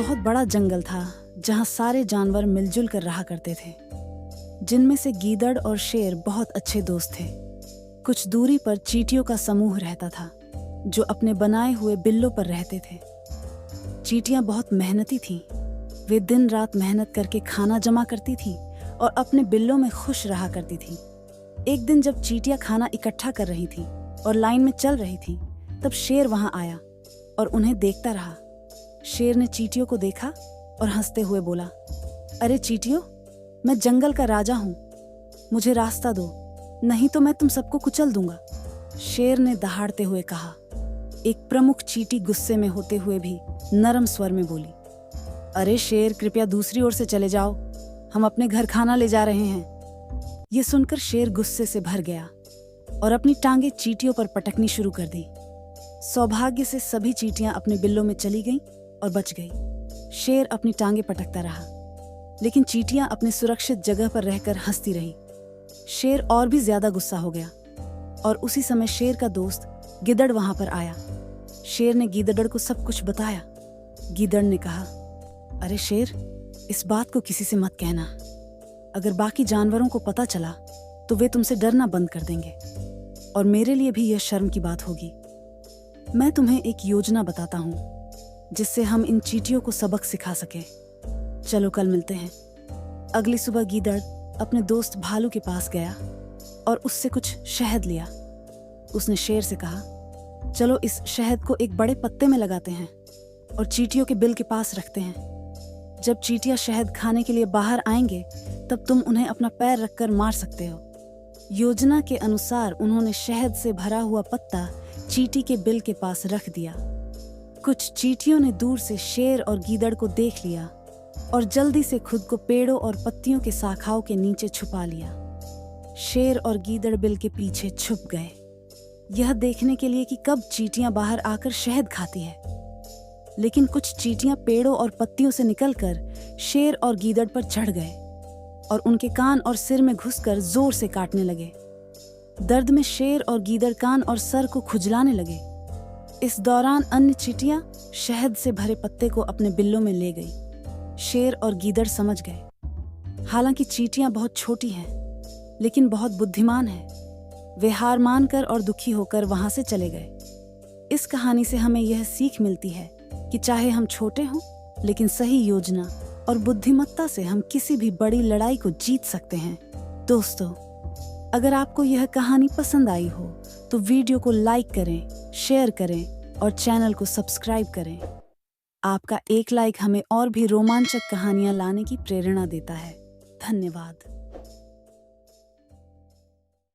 बहुत बड़ा जंगल था जहाँ सारे जानवर मिलजुल कर रहा करते थे, जिनमें से गीदड़ और शेर बहुत अच्छे दोस्त थे। कुछ दूरी पर चींटियों का समूह रहता था जो अपने बनाए हुए बिल्लों पर रहते थे। चींटियां बहुत मेहनती थीं। वे दिन रात मेहनत करके खाना जमा करती थीं और अपने बिल्लों में खुश रहा करती थीं। एक दिन जब चींटियां खाना इकट्ठा कर रही थीं और लाइन में चल रही थीं, तब शेर वहां आया और उन्हें देखता रहा। शेर ने चींटियों को देखा और हंसते हुए बोला, अरे चींटियों, मैं जंगल का राजा हूं, मुझे रास्ता दो, नहीं तो मैं तुम सबको कुचल दूंगा। शेर ने दहाड़ते हुए कहा। एक प्रमुख चींटी गुस्से में होते हुए भी नरम स्वर में बोली, अरे शेर, कृपया दूसरी ओर से चले जाओ, हम अपने घर खाना ले जा रहे हैं। ये सुनकर शेर गुस्से से भर गया और अपनी टांगे चींटियों पर पटकनी शुरू कर दी। सौभाग्य से सभी चींटियां अपने बिल्लों में चली गईं और बच गई। शेर अपनी टांगे पटकता रहा, लेकिन चींटियां अपने सुरक्षित जगह पर रहकर हंसती रही। शेर और भी ज्यादा गुस्सा हो गया और उसी समय शेर का दोस्त गिदड़ वहां पर आया। शेर ने गीदड़ को सब कुछ बताया। गीदड़ ने कहा, अरे शेर, इस बात को किसी से मत कहना। अगर बाकी जानवरों को पता चला तो वे तुमसे डरना बंद कर देंगे और मेरे लिए भी यह शर्म की बात होगी। मैं तुम्हें एक योजना बताता हूँ जिससे हम इन चींटियों को सबक सिखा सके। चलो कल मिलते हैं। अगली सुबह गीदड़ अपने दोस्त भालू के पास गया और उससे कुछ शहद लिया। उसने शेर से कहा, चलो इस शहद को एक बड़े पत्ते में लगाते हैं और चींटियों के बिल के पास रखते हैं। जब चींटियां शहद खाने के लिए बाहर आएंगे तब तुम उन्हें अपना पैर रखकर मार सकते हो। योजना के अनुसार उन्होंने शहद से भरा हुआ पत्ता चींटी के बिल के पास रख दिया। कुछ चींटियों ने दूर से शेर और गीदड़ को देख लिया और जल्दी से खुद को पेड़ों और पत्तियों के शाखाओं के नीचे छुपा लिया। शेर और गीदड़ बिल के पीछे छुप गए, यह देखने के लिए कि कब चींटियां बाहर आकर शहद खाती है। लेकिन कुछ चींटियां पेड़ों और पत्तियों से निकलकर शेर और गीदड़ पर चढ़ गए और उनके कान और सिर में घुसकर जोर से काटने लगे। दर्द में शेर और गीदड़ कान और सर को खुजलाने लगे। इस दौरान अन्य चींटियां शहद से भरे पत्ते को अपने बिल्लों में ले गई। शेर और गीदड़ समझ गए। हालांकि चींटियां बहुत छोटी हैं, लेकिन बहुत बुद्धिमान हैं। वे हार मानकर और दुखी होकर वहां से चले गए। इस कहानी से हमें यह सीख मिलती है कि चाहे हम छोटे हों, लेकिन सही योजना और बुद्धिमत्ता से हम किसी भी बड़ी लड़ाई को जीत सकते हैं। दोस्तों, अगर आपको यह कहानी पसंद आई हो तो वीडियो को लाइक करें, शेयर करें और चैनल को सब्सक्राइब करें। आपका एक लाइक हमें और भी रोमांचक कहानियां लाने की प्रेरणा देता है। धन्यवाद।